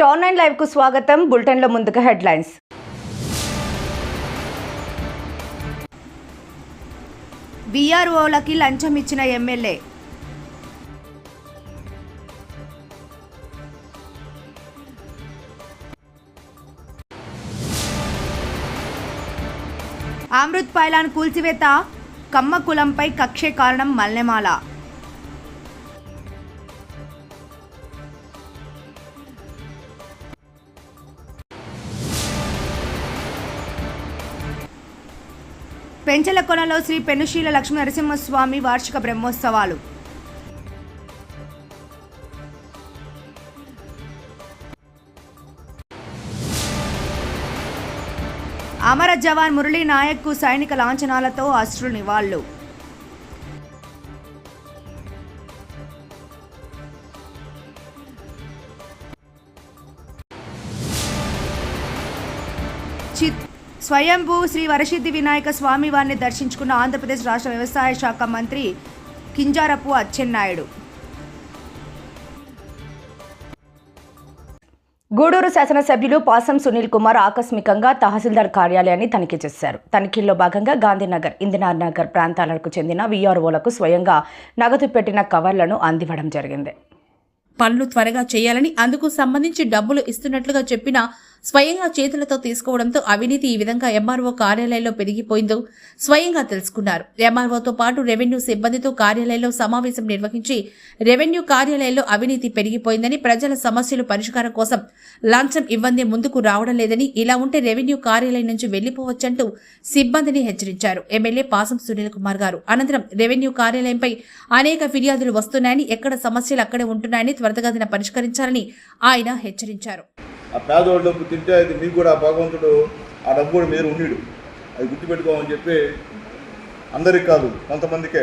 Star 9 live కు స్వాగతం. Bulletin లో ముందుగా హెడ్లైన్స్. వీఆర్ఓలకి లంచం ఇచ్చిన ఎమ్మెల్యే. అమృత్ పైలాన్ కూల్చివేత, కమ్మ కులంపై కక్షే కారణం మల్లెమాల. పెంచలకొనలో శ్రీ పెనుశీల లక్ష్మీ నరసింహస్వామి వార్షిక బ్రహ్మోత్సవాలు. అమర జవాన్ మురళీ నాయక్ కు సైనిక లాంఛనాలతో అశ్రు నివాళులు. స్వయంభూ శ్రీ వరసిద్ధి వినాయక స్వామి వారిని దర్శించుకున్న ఆంధ్రప్రదేశ్ రాష్ట్ర వ్యవసాయ శాఖ మంత్రి కింజారపు అచ్చెన్నాయుడు. గూడూరు శాసనసభ్యులు పాసం సునీల్ కుమార్ ఆకస్మికంగా తహసీల్దార్ కార్యాలయాన్ని తనిఖీ చేశారు. తనిఖీల్లో భాగంగా గాంధీనగర్, ఇందిరార్ నగర్ ప్రాంతాలకు చెందిన వీఆర్ఓలకు స్వయంగా నగదు పెట్టిన కవర్లను అందివ్వడం జరిగింది. పనులు త్వరగా చేయాలని, అందుకు సంబంధించి డబ్బులు ఇస్తున్నట్లుగా చెప్పిన స్వయంగా చేతులతో తీసుకోవడంతో అవినీతి ఈ విధంగా ఎంఆర్ఓ కార్యాలయంలో పెరిగిపోయిందో స్వయంగా తెలుసుకున్నారు. ఎంఆర్ఓతో పాటు రెవెన్యూ సిబ్బందితో కార్యాలయంలో సమావేశం నిర్వహించి రెవెన్యూ కార్యాలయంలో అవినీతి పెరిగిపోయిందని, ప్రజల సమస్యలు పరిష్కారం కోసం లంచం ఇవ్వందే ముందుకు రావడం లేదని, ఇలా ఉంటే రెవెన్యూ కార్యాలయం నుంచి వెళ్లిపోవచ్చంటూ సిబ్బందిని హెచ్చరించారు ఎమ్మెల్యే పాసం సునీల్ కుమార్ గారు. అనంతరం రెవెన్యూ కార్యాలయంపై అనేక ఫిర్యాదులు వస్తున్నాయని, ఎక్కడ సమస్యలు అక్కడే ఉంటున్నాయని త్వరితగతిన పరిష్కరించాలని ఆయన హెచ్చరించారు. ఆ పేదవాళ్ళ డబ్బు తింటే అది మీకు కూడా భగవంతుడు ఆ డబ్బు కూడా మీరు ఉండీడు, అది గుర్తుపెట్టుకోమని చెప్పి అందరికి కాదు కొంతమందికే,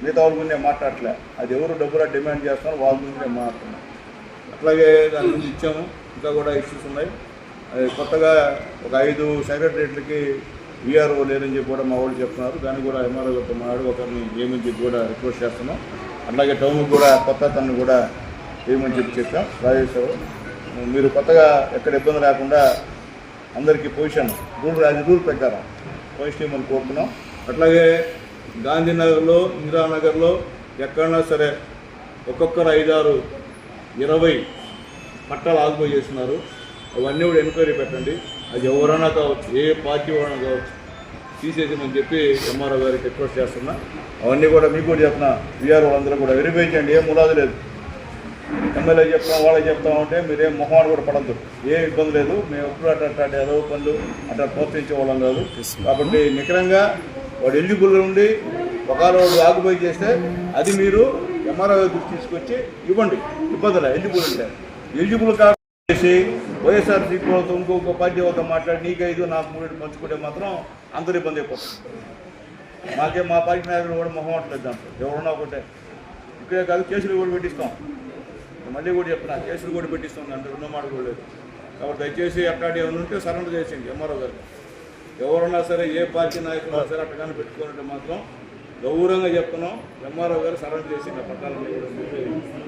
మిగతా వాళ్ళ గురించి మాట్లాడలే. అది ఎవరు డబ్బులా డిమాండ్ చేస్తున్నారో వాళ్ళ గురించి మాట్లాడుతున్నాం. అట్లాగే దాని గురించి ఇచ్చాము, ఇంకా కూడా ఇష్యూస్ ఉన్నాయి. అది కొత్తగా ఒక 5 సెక్రటరీలకి వీఆర్ఓ లేరని చెప్పి కూడా మా వాళ్ళు చెప్తున్నారు. దాన్ని కూడా ఎంఆర్ఓ గారితో మాట్లాడి ఒకరిని ఏమని చెప్పి కూడా రిక్వెస్ట్ చేస్తున్నాం. అట్లాగే టౌన్కి కూడా కొత్త తనని కూడా ఏమని చెప్పాం. రాజేశ్వరు మీరు కొత్తగా ఎక్కడ ఇబ్బంది లేకుండా అందరికీ పొజిషన్ రూల్ ప్రకారం పొజిషన్ ఇవ్వమని కోరుతున్నాం. అట్లాగే గాంధీనగర్లో, ఇందిరానగర్లో ఎక్కడన్నా సరే ఒక్కొక్కరు 5, 6, 20 పట్టాలు ఆగిపోయి చేస్తున్నారు. అవన్నీ కూడా ఎంక్వైరీ పెట్టండి. అది ఎవరైనా కావచ్చు, ఏ పార్టీ వాళ్ళైనా కావచ్చు, తీసేసామని చెప్పి ఎంఆర్ఓ గారికి రిక్వెస్ట్ చేస్తున్నా. అవన్నీ కూడా మీకు కూడా చెప్తున్నా, వీఆర్ఓ అందరూ కూడా వెరిఫై చేయండి. ఏం ములాదు లేదు. ఎమ్మెల్యే చెప్తాం, వాళ్ళకి చెప్తామంటే మీరేం మొహమాట కూడా పడద్దు. ఏం ఇబ్బంది లేదు. మేము ఎప్పుడు అట్లా ఏదో పనులు అట్లా ప్రోత్సహించే వాళ్ళం కాదు. కాబట్టి నికరంగా వాడు ఎలిజిబుల్ ఉండి ఒకవేళ వాడు ఆకుపోయి చేస్తే అది మీరు ఎంఆర్ఓ గురించి తీసుకొచ్చి ఇవ్వండి. ఇబ్బందులే ఎలిజిబుల్ ఉంటే. ఎలిజిబుల్ కాసి వైఎస్ఆర్సీపీ వాళ్ళతో ఇంకొక పార్టీ వాళ్ళతో మాట్లాడి నీకు 5 నాకు 3 పంచుకుంటే మాత్రం అందరూ ఇబ్బంది అయిపోతుంది. మా పార్టీ నాయకులు కూడా మొహమాటలేదు దాంట్లో. ఎవరున్నా ఒకటే. ఇక్కడే కాదు, కేసులు కూడా పెట్టిస్తాం. మళ్ళీ కూడా చెప్తున్నా, కేసులు కూడా పెట్టిస్తాం. అంటే రెండో మాట కూడా లేదు. కాబట్టి దయచేసి అట్లాంటి ఏమైనా ఉంటే సరెండర్ చేసింది ఎంఆర్ఓ గారు. ఎవరున్నా సరే, ఏ పార్టీ నాయకులు సరే అట్టగానే పెట్టుకోవాలంటే మాత్రం గౌరవంగా చెప్తున్నాం. ఎంఆర్ఓ గారు సరెండర్ చేసి ఆ పట్టాలని కూడా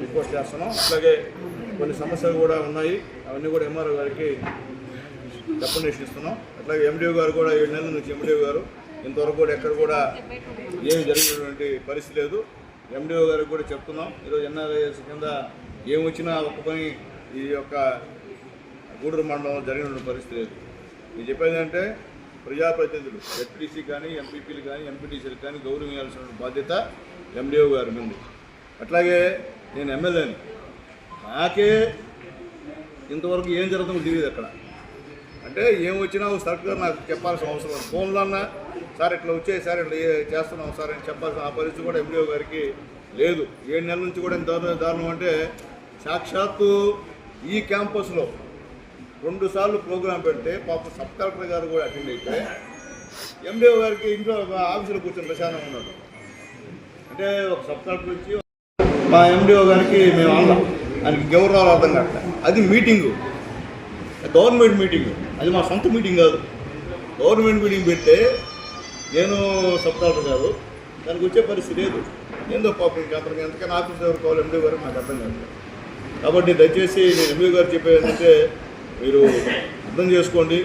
రిక్వెస్ట్ చేస్తున్నాం. అట్లాగే కొన్ని సమస్యలు కూడా ఉన్నాయి, అవన్నీ కూడా ఎంఆర్ఓ గారికి రికమెండేషన్ ఇస్తున్నాం. అట్లాగే ఎండిఓ గారు కూడా 7 నెలల నుంచి ఎండిఓ గారు ఇంతవరకు కూడా ఎక్కడ కూడా ఏమి జరిగినటువంటి పరిస్థితి లేదు. ఎండిఓ గారికి కూడా చెప్తున్నాం. ఈరోజు ఎన్ఆర్ఐఎస్ కింద ఏమొచ్చినా ఒక్క పని ఈ యొక్క గూడూరు మండలంలో జరిగిన పరిస్థితి లేదు. నేను చెప్పేది అంటే ప్రజాప్రతినిధులు, ఎస్పీసీ కానీ, ఎంపీపీలు కానీ, ఎంపీటీసీలు కానీ గౌరవించాల్సిన బాధ్యత ఎండిఓ గారి మీద. అట్లాగే నేను ఎమ్మెల్యేని, నాకే ఇంతవరకు ఏం జరుగుతుందో తెలియదు. అక్కడ అంటే ఏమొచ్చినా సర్కారు నాకు చెప్పాల్సిన అవసరం. ఫోన్లో అన్నా సార్ ఇట్లా వచ్చాయి, సార్ ఇట్లా చేస్తున్నాం సార్ అని చెప్పాల్సిన ఆ పరిస్థితి కూడా ఎండిఓ గారికి లేదు. 7 నెలల నుంచి కూడా దారుణం అంటే సాక్షాత్తు ఈ క్యాంపస్లో 2 సార్లు ప్రోగ్రాం పెడితే పాప సబ్ కలెక్టర్ గారు కూడా అటెండ్ అయితే ఎండిఓ గారికి ఇంట్లో ఆఫీసులో కూర్చొని ప్రశాంతంగా ఉన్నాడు. అంటే ఒక సబ్ కలెక్టర్ వచ్చి మా ఎండిఓ గారికి మేము అన్నాం, ఆయనకి గౌరవాలు అర్థం కావట్లేదు. అది మీటింగు, గవర్నమెంట్ మీటింగు, అది మా సొంత మీటింగ్ కాదు. గవర్నమెంట్ మీటింగ్ పెడితే నేను సబ్ కలెక్టర్ గారు దానికి వచ్చే పరిస్థితి లేదు. ఏందో పాపం అతనికి ఎంతకైనా ఆఫీస్ ఎవరు కావాలి ఎండిఓ గారు నాకు అర్థం కాదు. కాబట్టి దయచేసి నేను ఎంపీ గారు చెప్పేది ఏంటంటే మీరు అర్థం చేసుకోండి.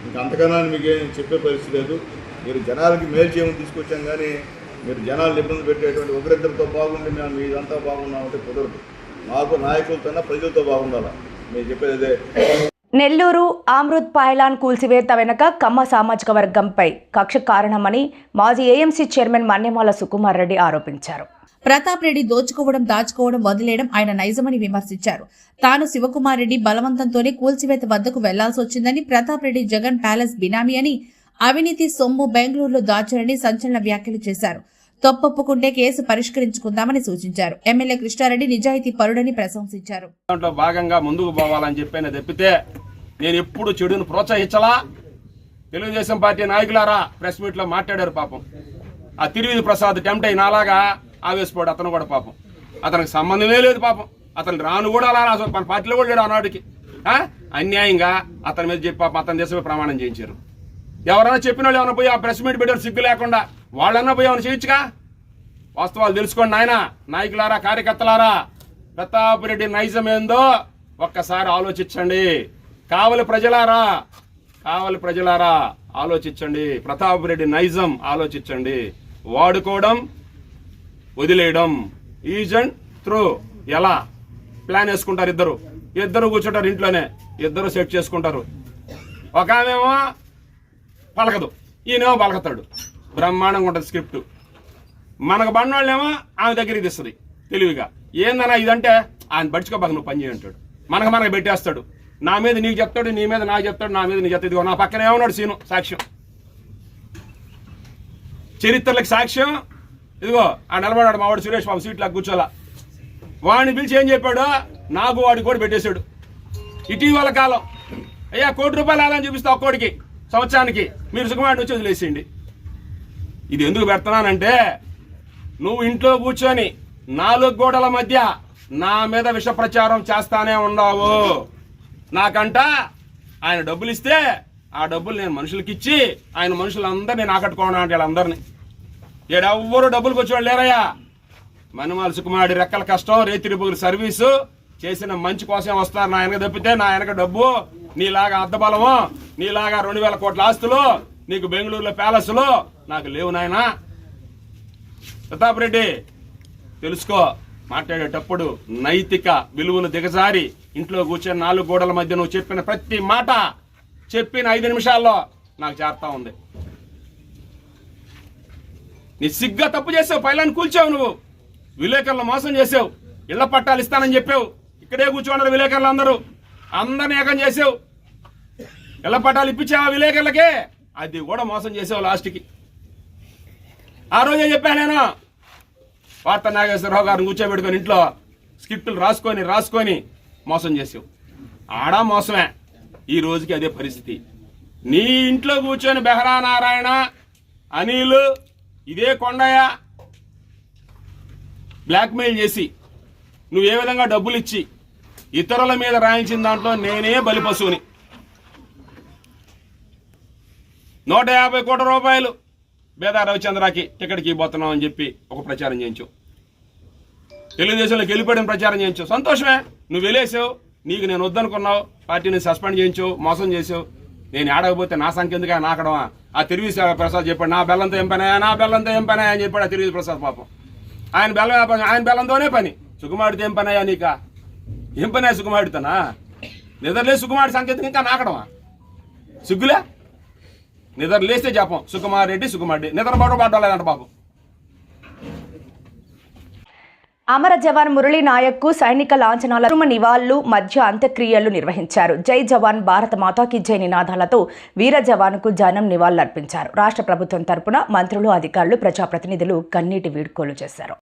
ఇంకా అంతకన్నా మీకు ఏం చెప్పే పరిస్థితి లేదు. మీరు జనాలకి మేలు చేయమని తీసుకొచ్చాం, కానీ మీరు జనాలను ఇబ్బంది పెట్టేటువంటి ఒకరిద్దరితో బాగుండి మేము మీదంతా బాగున్నామంటే కుదరదు. మాకు నాయకులతో ప్రజలతో బాగుండాలా. మీరు చెప్పేది అదే. నెల్లూరు అమృత్ పైలాన్ కూల్చివేత వెనుక కమ్మ సామాజిక వర్గంపై కక్ష కారణమని మాజీ ఏఎంసీ చైర్మన్ మన్నెమాల సుకుమార్ రెడ్డి ఆరోపించారు. ప్రతాప్ రెడ్డి దోచుకోవడం దాచుకోవడం వదిలేయడం ఆయన నైజమని విమర్శించారు. తాను శివకుమార్ రెడ్డి బలవంతంతోనే కూల్చివేత వద్దకు వెళ్లాల్సి వచ్చిందని, ప్రతాప్ రెడ్డి జగన్ ప్యాలెస్ బినామీ అని, అవినీతి సొమ్ము బెంగళూరులో దాచారని సంచలన వ్యాఖ్యలు చేశారు. తప్పొప్పుకుంటే కేసు పరిష్కరించుకుందామని సూచించారు. ఎమ్మెల్యే కృష్ణారెడ్డి నిజాయితీ పరుడని ప్రశంసించారు. దాంట్లో భాగంగా ముందుకు పోవాలని చెప్పి తప్పితే నేను ఎప్పుడు చెడును ప్రోత్సహించలా. తెలుగుదేశం పార్టీ నాయకులారా ప్రెస్ మీట్ లో మాట్లాడారు. పాపం ఆ తిరువిధి ప్రసాద్ టెంప్ట్ అయిన అలాగా ఆవేశపోడు. అతను కూడా పాపం అతనికి సంబంధమే లేదు. పాపం అతను రాను కూడా అలా మన పార్టీలో కూడా లేడు. ఆనాటికి అన్యాయంగా అతని మీద చెప్పి పాపం అతని దేశమే ప్రమాణం చేయించారు. ఎవరైనా చెప్పిన వాళ్ళు ఏమైనా పోయి ఆ ప్రెస్ మీట్ పెట్టారు సిగ్గు లేకుండా, వాళ్ళన్నా పోయి ఏమైనా చేయొచ్చుగా. వాస్తవాలు తెలుసుకోండి నాయన, నాయకులారా, కార్యకర్తలారా. ప్రతాప్ రెడ్డి నైజం ఏందో ఒక్కసారి ఆలోచించండి. కావలి ప్రజలారా ఆలోచించండి. ప్రతాప్ రెడ్డి నైజం ఆలోచించండి. వాడుకోవడం, వదిలేయడం, ఈజ్ అండ్ త్రూ. ఎలా ప్లాన్ వేసుకుంటారు? ఇద్దరు కూర్చుంటారు ఇంట్లోనే, ఇద్దరు సెట్ చేసుకుంటారు. ఒక ఆమెమో పలకదు, ఈయనేమో పలకతాడు. బ్రహ్మాండంగా ఉంటుంది స్క్రిప్ట్. మనకు బండోళ్ళేమో ఆమె దగ్గరికి తీస్తుంది తెలివిగా. ఏందన్నా ఇదంటే ఆయన బడిచుకోబాక నువ్వు పని చేయంటాడు. మనకు పెట్టేస్తాడు. నా మీద నీకు చెప్తాడు, నీ మీద నాకు చెప్తాడు, నా మీద నీకు చెప్తాడు. ఇదిగో నా పక్కనే ఉన్నాడు సీను సాక్ష్యం, చరిత్రలకు సాక్ష్యం. ఇదిగో ఆ నిలబడాడు మావాడు సురేష్ బాబు సీట్లా కూర్చోలా. వాడిని పిలిచి ఏం చెప్పాడు? నాకు వాడికి కూడా పెట్టేశాడు. ఇటీవల కాలం అయ్యా ₹1 ఆదాయం చూపిస్తా ఒక్కోడికి సంవత్సరానికి, మీరు సుకుమారుని వచ్చి వదిలేసేయండి. ఇది ఎందుకు పెడుతున్నానంటే నువ్వు ఇంట్లో కూర్చొని 4 గోడల మధ్య నా మీద విష ప్రచారం చేస్తానే ఉన్నావు. నాకంట ఆయన డబ్బులు ఇస్తే ఆ డబ్బులు నేను మనుషులకి ఇచ్చి ఆయన మనుషులందరినీ నాకట్టుకోవడం అంటే వాళ్ళందరినీ. ఎవ్వరు డబ్బులకు వచ్చేవాళ్ళు లేరయ్యా. మన్నెమాల సుకుమారుడి రెక్కల కష్టం, రేతిరిపుగురు సర్వీసు చేసిన మంచి కోసం వస్తారు నా వెనక. తప్పితే నా వెనక డబ్బు నీలాగా అద్దబలము, నీలాగా 2000 కోట్ల ఆస్తులు, నీకు బెంగళూరులో ప్యాలెస్లు నాకు లేవు నాయనా. ప్రతాప్ రెడ్డి తెలుసుకో, మాట్లాడేటప్పుడు నైతిక విలువలు దిగజారి ఇంట్లో కూర్చొని 4 గోడల మధ్య నువ్వు చెప్పిన ప్రతి మాట చెప్పిన 5 నిమిషాల్లో నాకు చేరుతా ఉంది. నీ సిగ్గా తప్పు చేసావు. పైలాన్ని కూల్చావు, నువ్వు విలేకరులు మోసం చేసావు, ఇళ్ల పట్టాలు ఇస్తానని చెప్పావు. ఇక్కడే కూర్చోండారు విలేకరులు అందరిని ఏకం చేసావు. ఇళ్ల పట్టాలు ఇప్పించావా విలేకరులకే? అది కూడా మోసం చేసావు లాస్ట్కి. ఆ రోజే చెప్పాను నేను, వార్త నాగేశ్వరరావు గారిని కూర్చోబెట్టుకొని ఇంట్లో స్క్రిప్టులు రాసుకొని మోసం చేసావు. ఆడా మోసమే. ఈ రోజుకి అదే పరిస్థితి. నీ ఇంట్లో కూర్చొని బెహరా నారాయణ, అనిల్, ఇదే కొండయ్య బ్లాక్మెయిల్ చేసి నువ్వు ఏ విధంగా డబ్బులు ఇచ్చి ఇతరుల మీద రాయించిన దాంట్లో నేనే బలిపశువుని. 150 కోట్ల రూపాయలు బేదా రవిచంద్రకి టికెట్కి ఇవ్వబోతున్నావు అని చెప్పి ఒక ప్రచారం చేయించు. తెలుగుదేశంలోకి వెళ్ళిపోయిన ప్రచారం చేయించు. సంతోషమే, నువ్వు వెళ్ళేసావు. నీకు నేను వద్దనుకున్నావు, పార్టీని సస్పెండ్ చేయించు, మోసం చేసావు. నేను ఆడకపోతే నా సంఖ్య ఎందుకు నాకడమా? ఆ తిరువి ప్రసాద్ చెప్పాడు, నా బెల్లంతో ఏం పనాయా అని చెప్పాడు ఆ తిరువి ప్రసాద్. పాపం ఆయన బెల్లంతోనే పని. సుకుమారుడితో ఏం పనాయా? నీకా ఏం పని? సుకుమారుడితోనా? నిద్రలే సుకుమారుడి సంకేతం ఇంకా నాకడమా? సిగ్గులే. నిద్ర లేస్తే చెప్పం సుకుమారెడ్డి నిద్రపోవడం పడ్డాలేదంట పాపం. అమర జవాన్ మురళీ నాయక్ కు సైనిక లాంఛనాల నివాళులు మధ్య అంత్యక్రియలు నిర్వహించారు. జై జవాన్ భారత మాతాకి జై నినాదాలతో వీర జవాన్ కు జనం నివాళులర్పించారు. రాష్ట్ర ప్రభుత్వం తరపున మంత్రులు, అధికారులు, ప్రజాప్రతినిధులు కన్నీటి వీడ్కోలు చేశారు.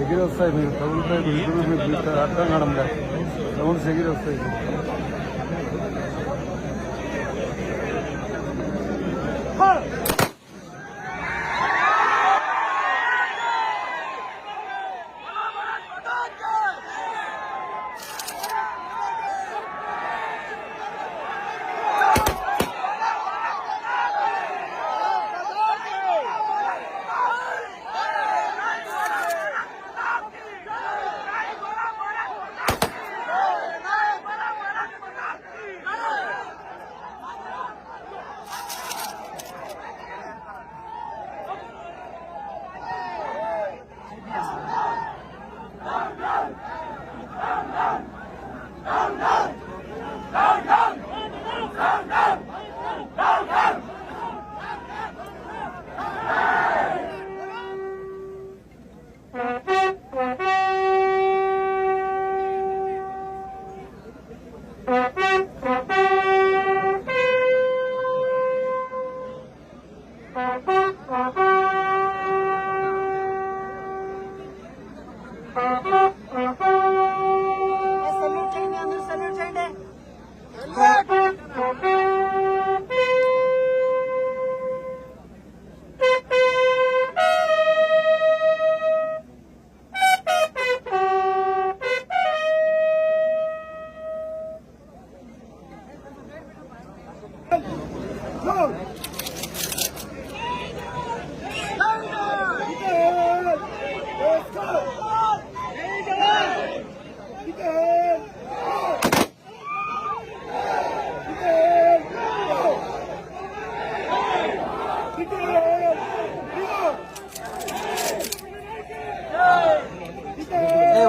ఎగిరి వస్తాయి మీరు తగులుతాయి మీకు అర్థం కావడం లేదు సౌండ్స్ ఎగిరి వస్తాయి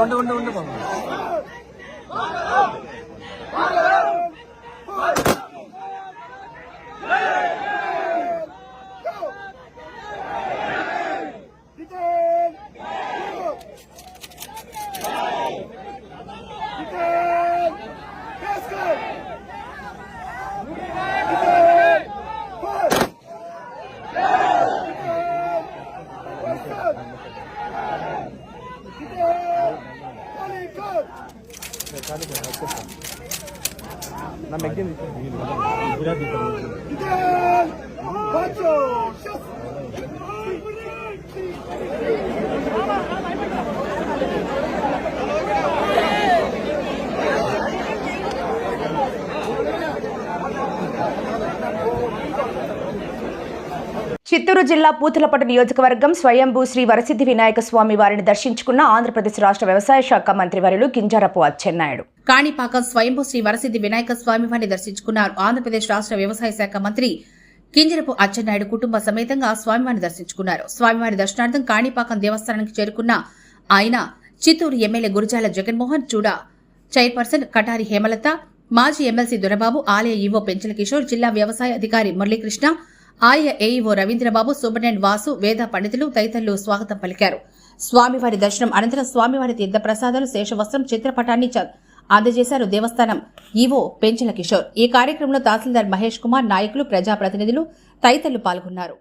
ఉండు బాబు చిత్తూరు జిల్లా పూతలపట్టు నియోజకవర్గం స్వయంభూ శ్రీ వరసిద్ధి వినాయక స్వామి వారిని దర్శించుకున్న ఆంధ్రప్రదేశ్ రాష్ట్ర వ్యవసాయ శాఖ మంత్రి వర్యులు కింజరాపు అచ్చెన్నాయుడు. కాణిపాకం స్వయంభూ శ్రీ వరసిద్ధి వినాయక స్వామి వారిని దర్శించుకున్నారు. ఆంధ్రప్రదేశ్ రాష్ట్ర వ్యవసాయ శాఖ మంత్రి కింజరపు అచ్చెన్నాయుడు కుటుంబ సమేతంగా స్వామివారిని దర్శించుకున్నారు. స్వామివారి దర్శనార్థం కాణిపాకం దేవస్థానానికి చేరుకున్న ఆయన చిత్తూరు ఎమ్మెల్యే గురజాల జగన్మోహన్ చూడ, చైర్పర్సన్ కటారి హేమలత, మాజీ ఎమ్మెల్సీ దొరబాబు, ఆలయ ఈవో పెంచల కిషోర్, జిల్లా వ్యవసాయ అధికారి మురళీకృష్ణ, ఆలయ ఏఈఓ రవీంద్రబాబు, సూపరింటెండెంట్ వాసు, వేద పండితులు తదితరులు స్వాగతం పలికారు. స్వామివారి దర్శనం అనంతరం స్వామివారి తీర్థ ప్రసాదాలు, శేషవస్త్రం, చిత్రపటాన్ని అందజేశారు దేవస్థానం ఈవో పెంచల కిషోర్. ఈ కార్యక్రమంలో తహసీల్దార్ మహేష్ కుమార్, నాయకులు, ప్రజాప్రతినిధులు తదితరులు పాల్గొన్నారు.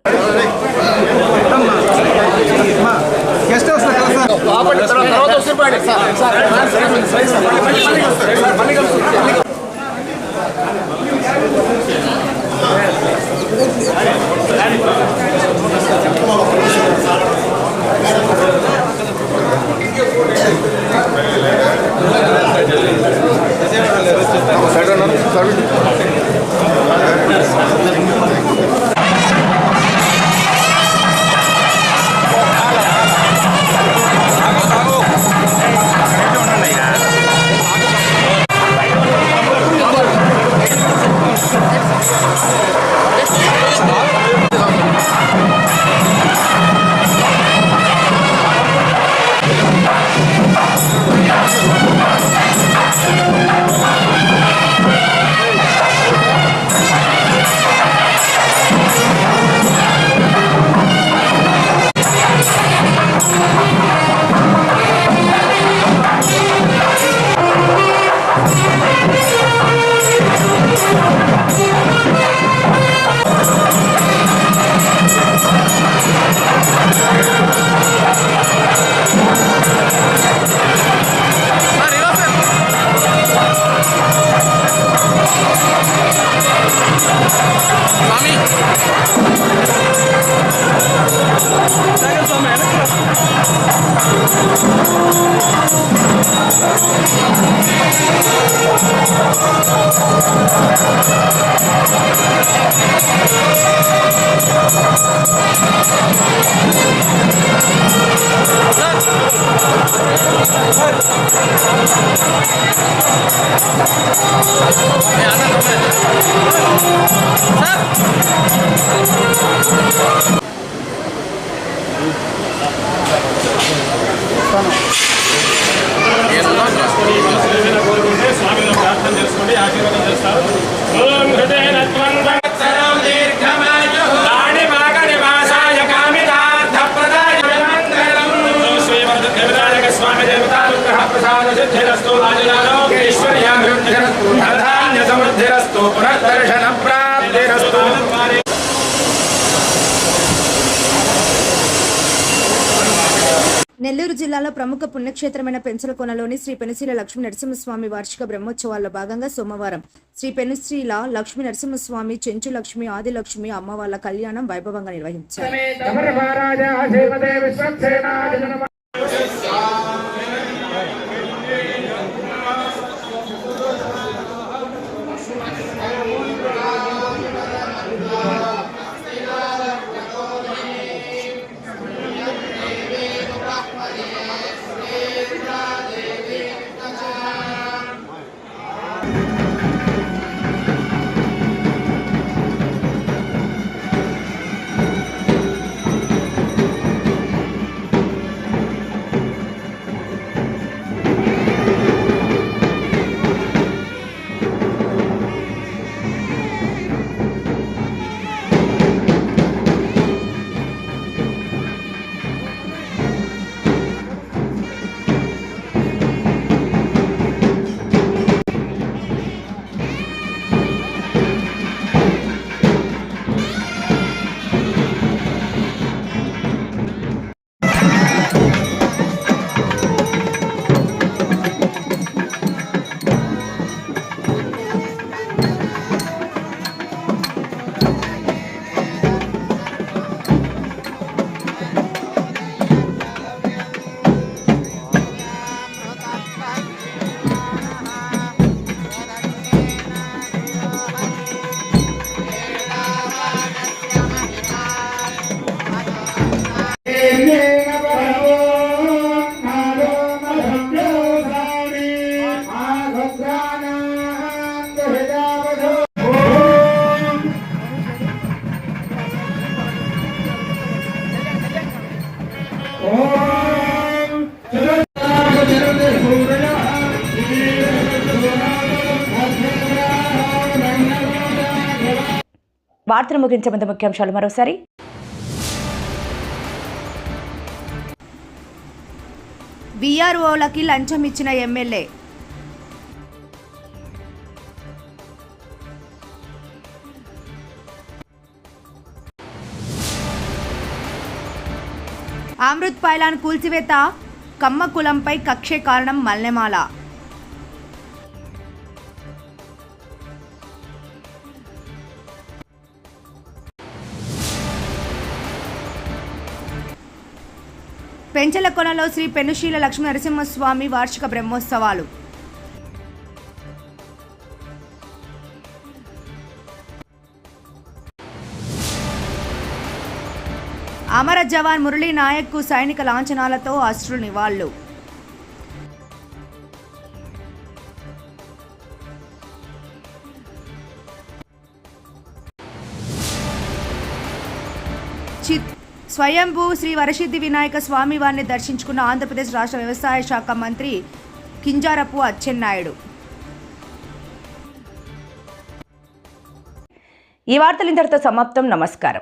చేస్తాను. స్వామిని ప్రార్థన చేసుకోండి, ఆశీర్వాదం చేస్తారు. ఓం హృదయ స్వామి దేవతానుగ్రహ ప్రసాద సిద్ధిరస్తు ఆయురారోగ్యైశ్వర్యాభివృద్ధిరస్తు ధనధాన్య సమృద్ధిరస్తు పునర్దర్శన ప్రాప్తిరస్తు. నెల్లూరు జిల్లాలో ప్రముఖ పుణ్యక్షేత్రమైన పెంచలకోనలోని శ్రీ పెనుశ్రీల లక్ష్మీ నరసింహస్వామి వార్షిక బ్రహ్మోత్సవాల్లో భాగంగా సోమవారం శ్రీ పెనుశ్రీల లక్ష్మీ నరసింహస్వామి, చెంచు లక్ష్మి, ఆదిలక్ష్మి అమ్మవార్ల కళ్యాణం వైభవంగా నిర్వహించారు. వార్తలు ముగించే ముందు ముఖ్యాంశాలు మరోసారి. వీఆర్ఓలకి లంచం ఇచ్చిన ఎమ్మెల్యే. అమృత్ పైలాన్ కూల్చివేత, కమ్మ కులంపై కక్షే కారణం మల్లెమాల. పెంచలకొనలో శ్రీ పెనుశ్రీల లక్ష్మీ నరసింహస్వామి వార్షిక బ్రహ్మోత్సవాలు. అమర జవాన్ మురళీ నాయక్కు సైనిక లాంఛనాలతో అశ్రు నివాళులు. స్వయంభూ శ్రీ వరసిద్ధి వినాయక స్వామి వారిని దర్శించుకున్న ఆంధ్రప్రదేశ్ రాష్ట్ర వ్యవసాయ శాఖ మంత్రి కింజారపు అచ్చెన్నాయుడు. ఈ వార్తలు ఇంతటితో సమాప్తం. నమస్కారం.